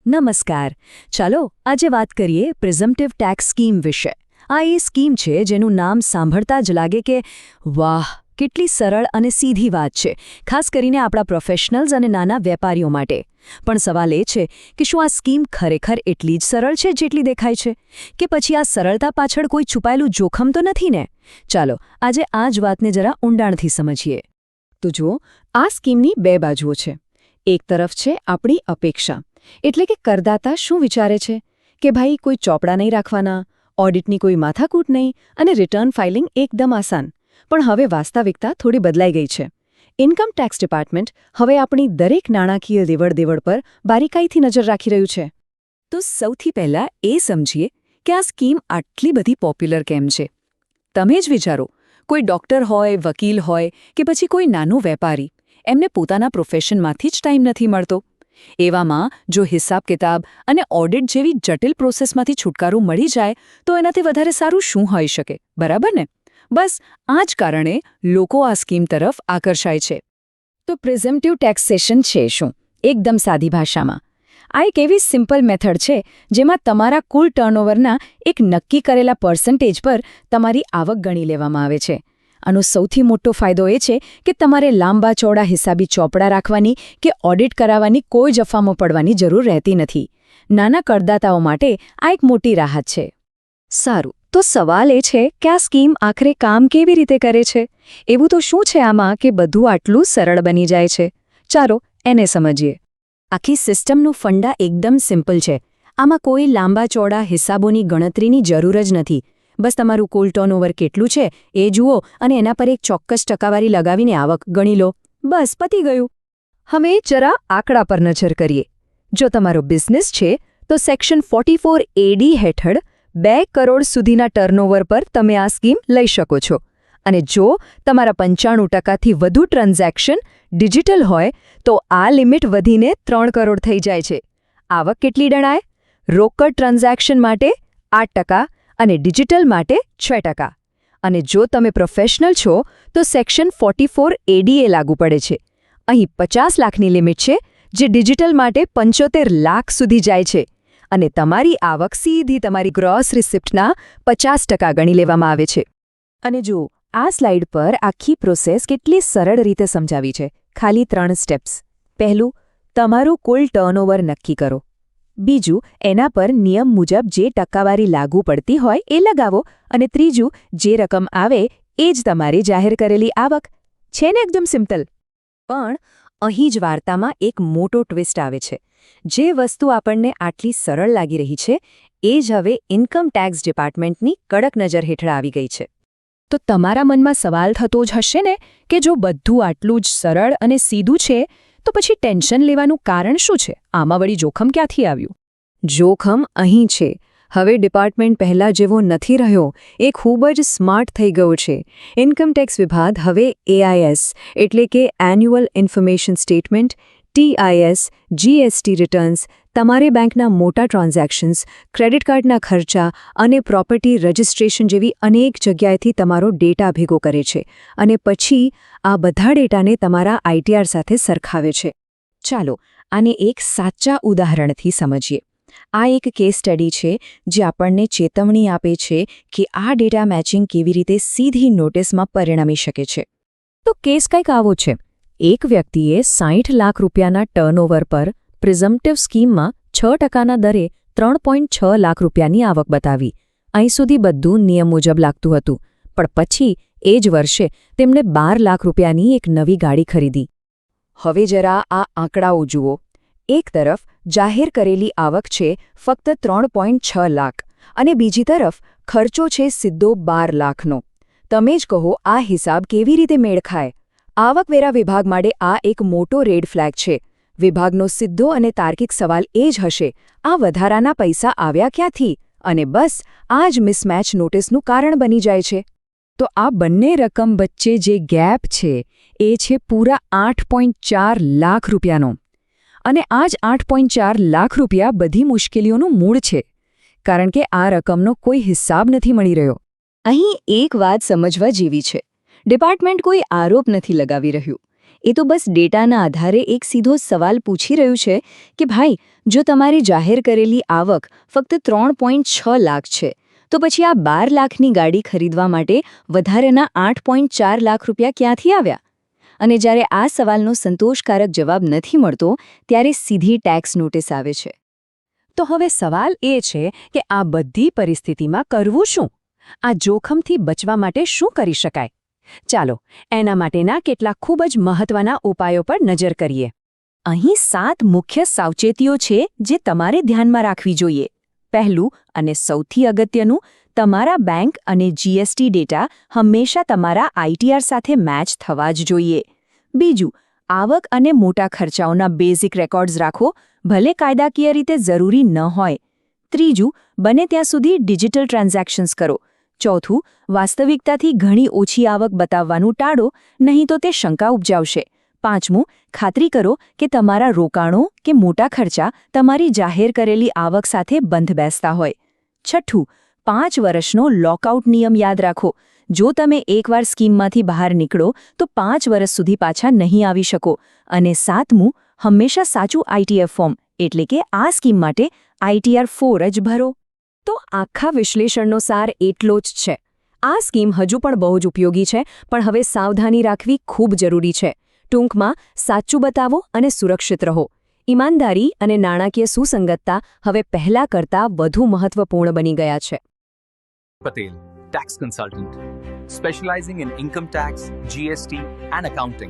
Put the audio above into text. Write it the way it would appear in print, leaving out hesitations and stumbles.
નમસ્કાર. ચાલો આજે વાત કરીએ પ્રિઝમ્પટિવ ટેક્સ સ્કીમ વિશે. આ એ સ્કીમ છે જેનું નામ સાંભળતા જ લાગે કે વાહ, કેટલી સરળ અને સીધી વાત છે, ખાસ કરીને આપણા પ્રોફેશનલ્સ અને નાના વેપારીઓ માટે. પણ સવાલ એ છે કે શું આ સ્કીમ ખરેખર એટલી જ સરળ છે જેટલી દેખાય છે, કે પછી આ સરળતા પાછળ કોઈ છુપાયેલું જોખમ તો નથી ને? ચાલો આજે આ જ વાતને જરા ઊંડાણથી સમજીએ. તો જુઓ, આ સ્કીમની બે બાજુઓ છે. એક તરફ છે આપણી અપેક્ષા, એટલે કે કરદાતા શું વિચારે છે કે ભાઈ કોઈ ચોપડા નહીં રાખવાના, ઓડિટની કોઈ માથાકૂટ નહીં અને રિટર્ન ફાઇલિંગ એકદમ આસાન. પણ હવે વાસ્તવિકતા થોડી બદલાઈ ગઈ છે. ઇન્કમ ટેક્સ ડિપાર્ટમેન્ટ હવે આપણી દરેક નાણાકીય લેવડ-દેવડ પર બારીકાઈથી નજર રાખી રહ્યું છે. તો સૌથી પહેલાં એ સમજીએ કે આ સ્કીમ આટલી બધી પોપ્યુલર કેમ છે. તમે જ વિચારો, કોઈ ડૉક્ટર હોય, વકીલ હોય કે પછી કોઈ નાનો વેપારી, એમને પોતાના પ્રોફેશનમાંથી જ ટાઈમ નથી મળતો. એવામાં જો હિસાબ-કિતાબ અને ઓડિટ જેવી જટિલ પ્રોસેસમાંથી છુટકારો મળી જાય તો એનાથી વધારે સારું શું હોઈ શકે, બરાબર ને? બસ આ જ કારણે લોકો આ સ્કીમ તરફ આકર્ષાય છે. તો પ્રિઝમ્પટિવ ટેક્સેશન છે શું? એકદમ સાદી ભાષામાં આ એક એવી સિમ્પલ મેથડ છે જેમાં તમારા કુલ ટર્નઓવરના એક નક્કી કરેલા પર્સન્ટેજ પર તમારી આવક ગણી લેવામાં આવે છે. આનો સૌથી મોટો ફાયદો એ છે કે તમારે લાંબા ચોડા હિસાબી ચોપડા રાખવાની કે ઓડિટ કરાવવાની કોઈ જફામાં પડવાની જરૂર રહેતી નથી. નાના કરદાતાઓ માટે આ એક મોટી રાહત છે. સારું, તો સવાલ એ છે કે આ સ્કીમ આખરે કામ કેવી રીતે કરે છે? એવું તો શું છે આમાં કે બધું આટલું સરળ બની જાય છે? ચાલો એને સમજીએ. આખી સિસ્ટમનું ફંડા એકદમ સિમ્પલ છે. આમાં કોઈ લાંબા ચોડા હિસાબોની ગણતરીની જરૂર જ નથી. બસ તમારું કુલ ટર્નઓવર કેટલું છે એ જુઓ અને એના પર એક ચોક્કસ ટકાવારી લગાવીને આવક ગણી લો. બસ પતી ગયું. હવે જરા આંકડા પર નજર કરીએ. જો તમારો બિઝનેસ છે તો સેક્શન 44AD હેઠળ 2 કરોડ સુધીના ટર્નઓવર પર તમે આ સ્કીમ લઈ શકો છો. અને જો તમારા 95% વધુ ટ્રાન્ઝેક્શન ડિજિટલ હોય તો આ લિમિટ વધીને 3 કરોડ થઈ જાય છે. આવક કેટલી ગણાય? રોકડ ટ્રાન્ઝેક્શન માટે 8% અને ડિજિટલ માટે 6%. અને જો તમે પ્રોફેશનલ છો તો સેક્શન 44AD લાગુ પડે છે. અહીં 50 લાખની લિમિટ છે, જે ડિજિટલ માટે 75 લાખ સુધી જાય છે. અને તમારી આવક સીધી તમારી ગ્રોસ રિસિપ્ટના 50% ગણી લેવામાં આવે છે. અને જુઓ, આ સ્લાઇડ પર આખી પ્રોસેસ કેટલી સરળ રીતે સમજાવી છે. ખાલી 3 સ્ટેપ્સ. પહેલું, તમારું કુલ ટર્નઓવર નક્કી કરો. બીજું, એના પર નિયમ મુજબ જે ટકાવારી લાગુ પડતી હોય એ લગાવો. અને ત્રીજું, જે રકમ આવે એ જ તમારી જાહેર કરેલી આવક. છે ને એકદમ સિમ્પલ? પણ અહીં જ વાર્તામાં એક મોટો ટ્વિસ્ટ આવે છે. જે વસ્તુ આપણને આટલી સરળ લાગી રહી છે એ જ હવે ઇન્કમ ટેક્સ ડિપાર્ટમેન્ટની કડક નજર હેઠળ આવી ગઈ છે. તો તમારા મનમાં સવાલ થતો જ હશે ને કે જો બધું આટલું જ સરળ અને સીધું છે તો પછી ટેન્શન લેવાનું કારણ શું છે? આમાં વળી જોખમ ક્યાંથી આવ્યું? જોખમ અહીં છે. હવે ડિપાર્ટમેન્ટ પહેલાં જેવો નથી રહ્યો. એ ખૂબ જ સ્માર્ટ થઈ ગયો છે. ઇન્કમ ટેક્સ વિભાગ હવે AIS એટલે કે annual information statement, TIS, GST returns, તમારે બેંકના મોટા ટ્રાન્ઝેક્શન્સ, ક્રેડિટ કાર્ડના ખર્ચા અને પ્રોપર્ટી રજિસ્ટ્રેશન જેવી અનેક જગ્યાએથી તમારો ડેટા ભેગો કરે છે અને પછી આ બધા ડેટાને તમારા ITR સાથે સરખાવે છે. ચાલો આને એક સાચા ઉદાહરણથી સમજીએ. આ એક કેસ સ્ટડી છે જે આપણને ચેતવણી આપે છે કે આ ડેટા મેચિંગ કેવી રીતે સીધી નોટિસમાં પરિણમી શકે છે. તો કેસ કંઈક આવો છે. એક વ્યક્તિએ 60 લાખ રૂપિયાના ટર્નઓવર પર પ્રિઝમ્પટિવ સ્કીમમાં 6%ના દરે 3.6 લાખ રૂપિયાની આવક બતાવી. અહીં સુધી બધું નિયમ મુજબ લાગતું હતું. પણ પછી એ જ વર્ષે તેમણે 12 લાખ રૂપિયાની એક નવી ગાડી ખરીદી. હવે જરા આ આંકડાઓ જુઓ. એક તરફ જાહેર કરેલી આવક છે ફક્ત 3.6 લાખ અને બીજી તરફ ખર્ચો છે સીધો 12 લાખનો. તમે જ કહો આ હિસાબ કેવી રીતે મેળ ખાય? આવકવેરા વિભાગ માટે આ એક મોટો રેડ ફ્લેગ છે. વિભાગનો સીધો અને તાર્કિક સવાલ એ જ હશે, આ વધારાના પૈસા આવ્યા ક્યાંથી? અને બસ આ જ મિસમેચ નોટિસનું કારણ બની જાય છે. તો આ બંને રકમ વચ્ચે જે ગેપ છે એ છે પૂરા 8.4 લાખ રૂપિયાનો. અને આ જ 8.4 લાખ રૂપિયા બધી મુશ્કેલીઓનું મૂળ છે, કારણ કે આ રકમનો કોઈ હિસાબ નથી મળી રહ્યો. અહીં એક વાત સમજવા જેવી છે. ડિપાર્ટમેન્ટ કોઈ આરોપ નથી લગાવી રહ્યું. એ તો બસ ડેટાના આધારે એક સીધો સવાલ પૂછી રહ્યું છે કે ભાઈ, જો તમારી જાહેર કરેલી આવક ફક્ત 3.6 લાખ છે તો પછી આ 12 લાખની ગાડી ખરીદવા માટે વધારેના 8.4 લાખ રૂપિયા ક્યાંથી આવ્યા? અને જ્યારે આ સવાલનો સંતોષકારક જવાબ નથી મળતો ત્યારે સીધી ટેક્સ નોટિસ આવે છે. તો હવે સવાલ એ છે કે આ બધી પરિસ્થિતિમાં કરવું શું? આ જોખમથી બચવા માટે શું કરી શકાય? ચાલો એના માટેના કેટલાક ખૂબ જ મહત્વના ઉપાયો પર નજર કરીએ. અહીં 7 મુખ્ય સાવચેતીઓ છે જે તમારે ધ્યાનમાં રાખવી જોઈએ. પહેલું અને સૌથી અગત્યનું, તમારા બેંક અને જીએસટી ડેટા હંમેશા તમારા આઈટીઆર સાથે મેચ થવા જ જોઈએ. બીજું, આવક અને મોટા ખર્ચાઓના બેઝિક રેકોર્ડ્સ રાખો, ભલે કાયદાકીય રીતે જરૂરી ન હોય. ત્રીજું, બને ત્યાં સુધી ડિજિટલ ટ્રાન્ઝેક્શન્સ કરો. ચોથું, વાસ્તવિકતાથી ઘણી ઓછી આવક બતાવવાનું ટાળો, નહીં તો તે શંકા ઉપજાવશે. પાંચમું, ખાતરી કરો કે તમારા રોકાણો કે મોટા ખર્ચા તમારી જાહેર કરેલી આવક સાથે બંધ બેસતા હોય. છઠ્ઠું, 5 વર્ષનો લોકઆઉટ નિયમ યાદ રાખો. જો તમે એકવાર સ્કીમમાંથી બહાર નીકળો તો 5 વર્ષ સુધી પાછા નહીં આવી શકો. અને સાતમું, હંમેશા સાચું આઈટીએફ ફોર્મ એટલે કે આ સ્કીમ માટે આઈટીઆર 4 જ ભરો. તો આખા વિશ્લેષણનો સાર એટલો જ છે. આ સ્કીમ હજુ પણ બહુ જ ઉપયોગી છે, પણ હવે સાવધાની રાખવી ખૂબ જરૂરી છે. ટૂંકમાં, સાચું બતાવો અને સુરક્ષિત રહો. ઈમાનદારી અને નાણાકીય સુસંગતતા હવે પહેલા કરતાં વધુ મહત્વપૂર્ણ બની ગયા છે. Patel, tax consultant, specializing in income tax, GST, and accounting.